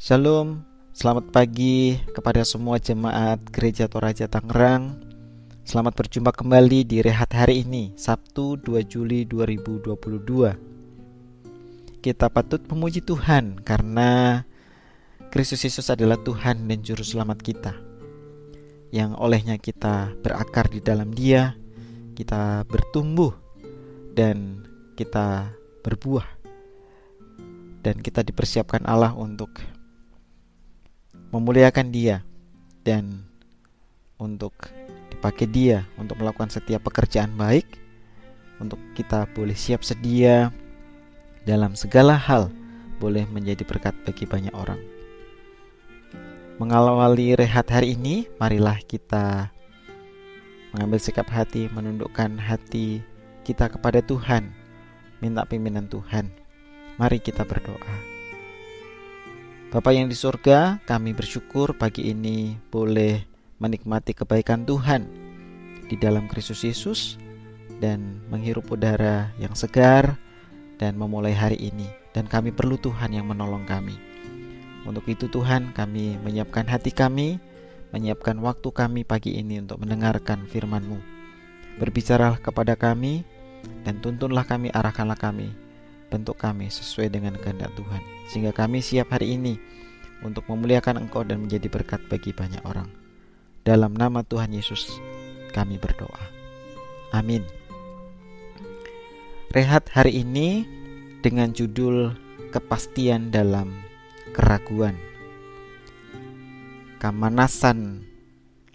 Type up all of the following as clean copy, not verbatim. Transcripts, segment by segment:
Shalom, selamat pagi kepada semua jemaat Gereja Toraja Tangerang. Selamat berjumpa kembali di Rehat hari ini, Sabtu 2 Juli 2022. Kita patut memuji Tuhan karena Kristus Yesus adalah Tuhan dan Juru Selamat kita, yang olehnya kita berakar di dalam Dia, kita bertumbuh dan kita berbuah, dan kita dipersiapkan Allah untuk memuliakan Dia dan untuk dipakai Dia untuk melakukan setiap pekerjaan baik, untuk kita boleh siap sedia dalam segala hal, boleh menjadi berkat bagi banyak orang. Mengawali rehat hari ini, marilah kita mengambil sikap hati, menundukkan hati kita kepada Tuhan, minta pimpinan Tuhan. Mari kita berdoa. Bapa yang di surga, kami bersyukur pagi ini boleh menikmati kebaikan Tuhan di dalam Kristus Yesus dan menghirup udara yang segar dan memulai hari ini. Dan kami perlu Tuhan yang menolong kami. Untuk itu Tuhan, kami menyiapkan hati kami, menyiapkan waktu kami pagi ini untuk mendengarkan firman-Mu. Berbicaralah kepada kami dan tuntunlah kami, arahkanlah kami, bentuk kami sesuai dengan kehendak Tuhan, sehingga kami siap hari ini untuk memuliakan Engkau dan menjadi berkat bagi banyak orang. Dalam nama Tuhan Yesus kami berdoa, amin. Rehat hari ini dengan judul kepastian dalam keraguan, kamanasan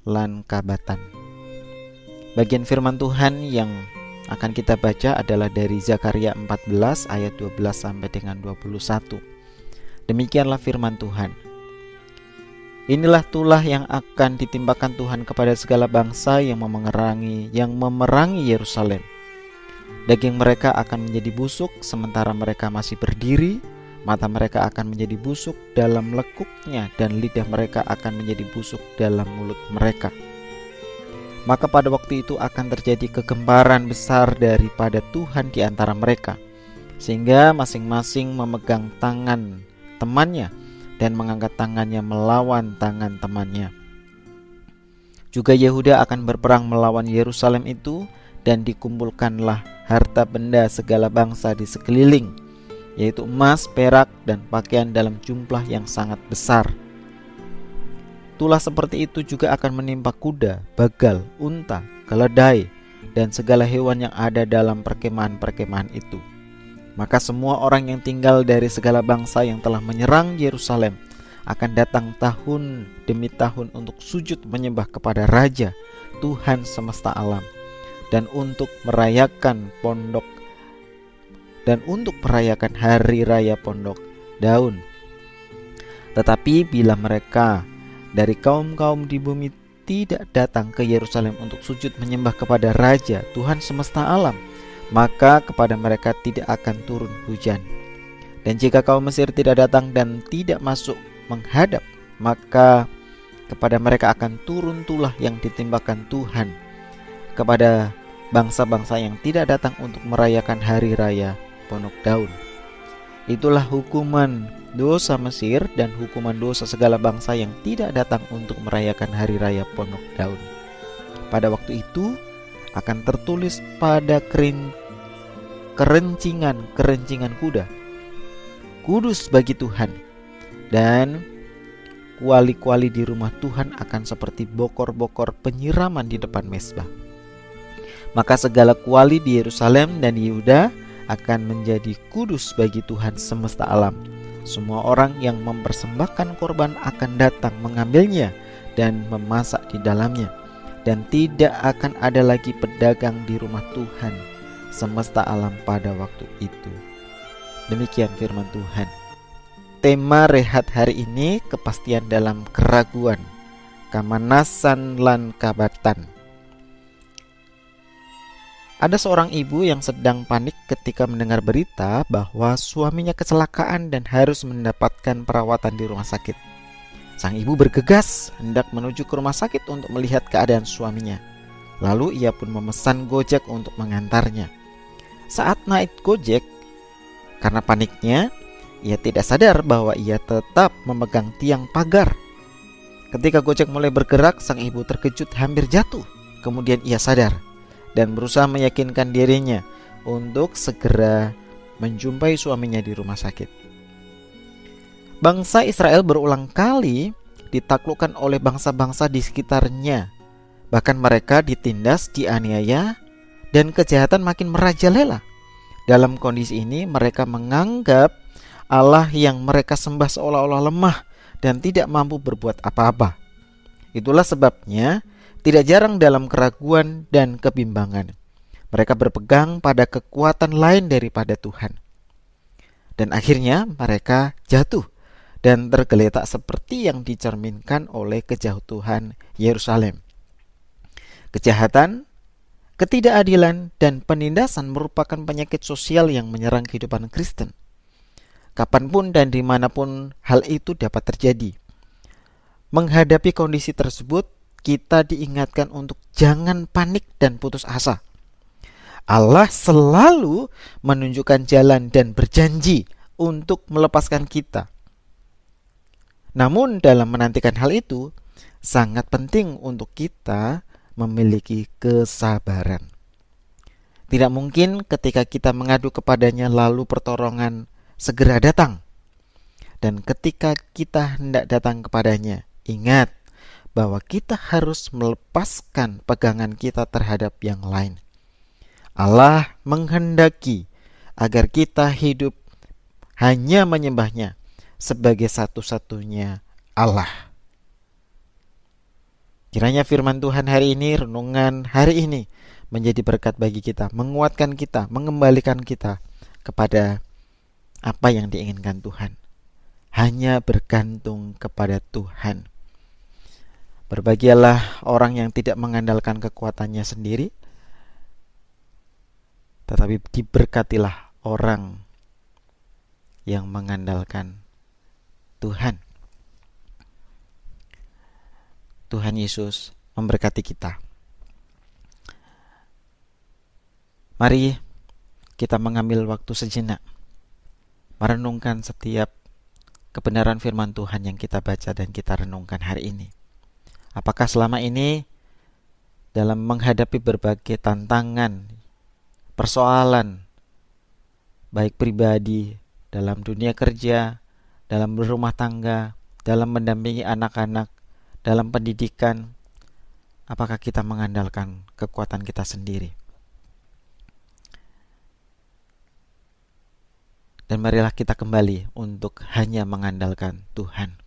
lan kabatan. Bagian firman Tuhan yang akan kita baca adalah dari Zakaria 14 ayat 12 sampai dengan 21. Demikianlah firman Tuhan. Inilah tulah yang akan ditimpakan Tuhan kepada segala bangsa yang memerangi Yerusalem. Daging mereka akan menjadi busuk sementara mereka masih berdiri, mata mereka akan menjadi busuk dalam lekuknya, dan lidah mereka akan menjadi busuk dalam mulut mereka. Maka pada waktu itu akan terjadi kegemparan besar daripada Tuhan di antara mereka, sehingga masing-masing memegang tangan temannya dan mengangkat tangannya melawan tangan temannya. Juga Yehuda akan berperang melawan Yerusalem itu, dan dikumpulkanlah harta benda segala bangsa di sekeliling, yaitu emas, perak, dan pakaian dalam jumlah yang sangat besar. Tulah seperti itu juga akan menimpa kuda, bagal, unta, keledai, dan segala hewan yang ada dalam perkemahan-perkemahan itu. Maka semua orang yang tinggal dari segala bangsa yang telah menyerang Yerusalem akan datang tahun demi tahun untuk sujud menyembah kepada Raja, Tuhan semesta alam, dan untuk merayakan hari raya Pondok Daun. Tetapi bila mereka dari kaum-kaum di bumi tidak datang ke Yerusalem untuk sujud menyembah kepada Raja, Tuhan semesta alam, maka kepada mereka tidak akan turun hujan. Dan jika kaum Mesir tidak datang dan tidak masuk menghadap, maka kepada mereka akan turun tulah yang ditimbakan Tuhan kepada bangsa-bangsa yang tidak datang untuk merayakan hari raya Pondok Daun. Itulah hukuman dosa Mesir dan hukuman dosa segala bangsa yang tidak datang untuk merayakan hari raya Pondok Daun. Pada waktu itu akan tertulis pada kerencingan kuda, kudus bagi Tuhan, dan kuali-kuali di rumah Tuhan akan seperti bokor-bokor penyiraman di depan mezbah. Maka segala kuali di Yerusalem dan Yehuda akan menjadi kudus bagi Tuhan semesta alam. Semua orang yang mempersembahkan korban akan datang mengambilnya dan memasak di dalamnya, dan tidak akan ada lagi pedagang di rumah Tuhan semesta alam pada waktu itu. Demikian firman Tuhan. Tema rehat hari ini kepastian dalam keraguan, kamanasan lan kabatan. Ada seorang ibu yang sedang panik ketika mendengar berita bahwa suaminya kecelakaan dan harus mendapatkan perawatan di rumah sakit. Sang ibu bergegas hendak menuju ke rumah sakit untuk melihat keadaan suaminya. Lalu ia pun memesan Gojek untuk mengantarnya. Saat naik Gojek, karena paniknya, ia tidak sadar bahwa ia tetap memegang tiang pagar. Ketika gojek mulai bergerak, sang ibu terkejut hampir jatuh. Kemudian ia sadar dan berusaha meyakinkan dirinya untuk segera menjumpai suaminya di rumah sakit. Bangsa Israel berulang kali ditaklukkan oleh bangsa-bangsa di sekitarnya. Bahkan mereka ditindas, dianiaya, dan kejahatan makin merajalela. Dalam kondisi ini mereka menganggap Allah yang mereka sembah seolah-olah lemah dan tidak mampu berbuat apa-apa. Itulah sebabnya tidak jarang dalam keraguan dan kebimbangan mereka berpegang pada kekuatan lain daripada Tuhan. Dan akhirnya mereka jatuh dan tergeletak seperti yang dicerminkan oleh kejatuhan Yerusalem. Kejahatan, ketidakadilan, dan penindasan merupakan penyakit sosial yang menyerang kehidupan Kristen. Kapanpun dan dimanapun hal itu dapat terjadi. Menghadapi kondisi tersebut, kita diingatkan untuk jangan panik dan putus asa. Allah selalu menunjukkan jalan dan berjanji untuk melepaskan kita. Namun dalam menantikan hal itu, sangat penting untuk kita memiliki kesabaran. Tidak mungkin ketika kita mengadu kepadanya lalu pertolongan segera datang. Dan ketika kita hendak datang kepadanya, ingat bahwa kita harus melepaskan pegangan kita terhadap yang lain. Allah menghendaki agar kita hidup hanya menyembahnya sebagai satu-satunya Allah. Kiranya firman Tuhan hari ini, renungan hari ini menjadi berkat bagi kita, menguatkan kita, mengembalikan kita kepada apa yang diinginkan Tuhan. Hanya bergantung kepada Tuhan. Berbahagialah orang yang tidak mengandalkan kekuatannya sendiri, tetapi diberkatilah orang yang mengandalkan Tuhan. Tuhan Yesus memberkati kita. Mari kita mengambil waktu sejenak, merenungkan setiap kebenaran firman Tuhan yang kita baca dan kita renungkan hari ini. Apakah selama ini dalam menghadapi berbagai tantangan, persoalan, baik pribadi, dalam dunia kerja, dalam berumah tangga, dalam mendampingi anak-anak, dalam pendidikan, apakah kita mengandalkan kekuatan kita sendiri? Dan marilah kita kembali untuk hanya mengandalkan Tuhan.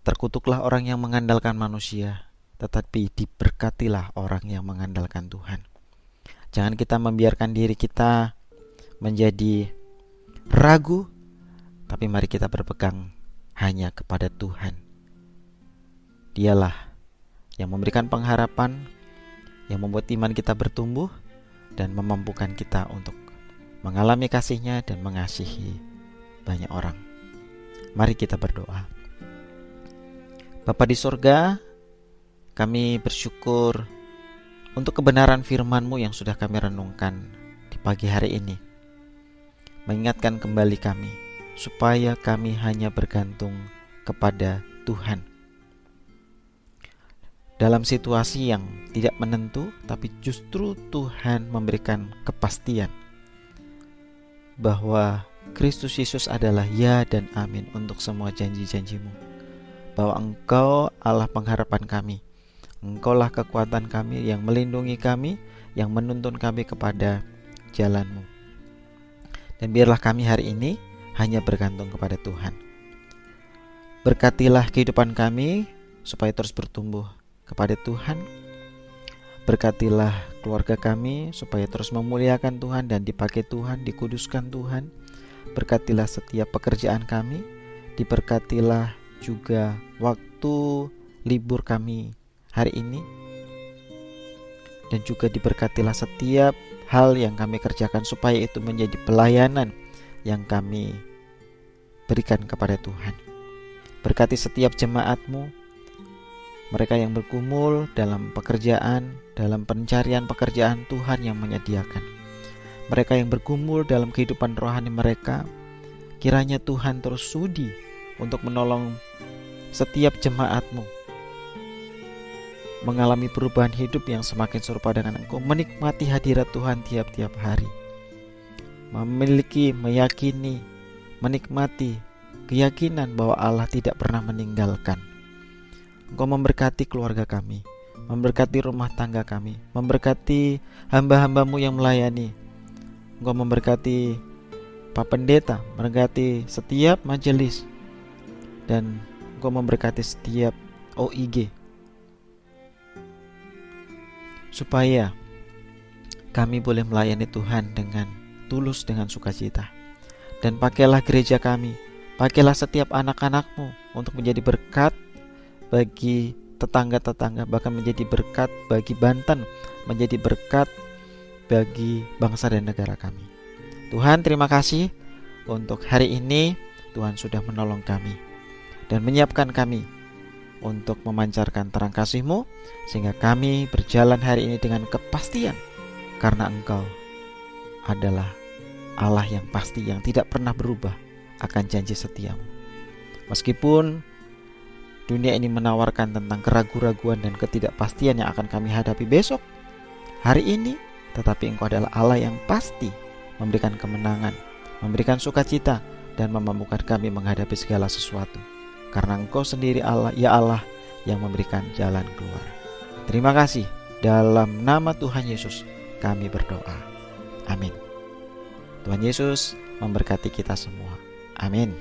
Terkutuklah orang yang mengandalkan manusia, tetapi diberkatilah orang yang mengandalkan Tuhan. Jangan kita membiarkan diri kita menjadi ragu, tapi mari kita berpegang hanya kepada Tuhan. Dialah yang memberikan pengharapan, yang membuat iman kita bertumbuh, dan memampukan kita untuk mengalami kasih-Nya dan mengasihi banyak orang. Mari kita berdoa. Bapa di surga, kami bersyukur untuk kebenaran firman-Mu yang sudah kami renungkan di pagi hari ini. Mengingatkan kembali kami, supaya kami hanya bergantung kepada Tuhan. Dalam situasi yang tidak menentu, tapi justru Tuhan memberikan kepastian bahwa Kristus Yesus adalah ya dan amin untuk semua janji-janji-Mu. Bahwa Engkau Allah pengharapan kami, Engkaulah kekuatan kami yang melindungi kami, yang menuntun kami kepada jalan-Mu. Dan biarlah kami hari ini hanya bergantung kepada Tuhan. Berkatilah kehidupan kami supaya terus bertumbuh kepada Tuhan. Berkatilah keluarga kami supaya terus memuliakan Tuhan dan dipakai Tuhan, dikuduskan Tuhan. Berkatilah setiap pekerjaan kami, diberkatilah juga waktu libur kami hari ini, dan juga diberkatilah setiap hal yang kami kerjakan supaya itu menjadi pelayanan yang kami berikan kepada Tuhan. Berkati setiap jemaat-Mu, mereka yang bergumul dalam pekerjaan, dalam pencarian pekerjaan Tuhan yang menyediakan. mereka yang bergumul dalam kehidupan rohani mereka, kiranya Tuhan terus sudi untuk menolong setiap jemaat-Mu mengalami perubahan hidup yang semakin serupa dengan Engkau, menikmati hadirat Tuhan tiap-tiap hari, meyakini, menikmati keyakinan bahwa Allah tidak pernah meninggalkan. Engkau memberkati keluarga kami, memberkati rumah tangga kami, memberkati hamba-hamba-Mu yang melayani. Engkau memberkati Pak Pendeta, memberkati setiap majelis, dan Engkau memberkati setiap OIG, supaya kami boleh melayani Tuhan dengan tulus, dengan sukacita. Dan pakailah gereja kami, pakailah setiap anak-anak-Mu untuk menjadi berkat bagi tetangga-tetangga, bahkan menjadi berkat bagi Banten, menjadi berkat bagi bangsa dan negara kami. Tuhan, terima kasih untuk hari ini. Tuhan sudah menolong kami dan menyiapkan kami untuk memancarkan terang kasih-Mu, sehingga kami berjalan hari ini dengan kepastian, karena Engkau adalah Allah yang pasti, yang tidak pernah berubah akan janji setia-Mu. Meskipun dunia ini menawarkan tentang keraguan-raguan dan ketidakpastian yang akan kami hadapi besok, hari ini, tetapi Engkau adalah Allah yang pasti memberikan kemenangan, memberikan sukacita, dan memampukan kami menghadapi segala sesuatu. Karena Engkau sendiri Allah, ya Allah, yang memberikan jalan keluar. Terima kasih. Dalam nama Tuhan Yesus kami berdoa. Amin. Tuhan Yesus memberkati kita semua. Amin.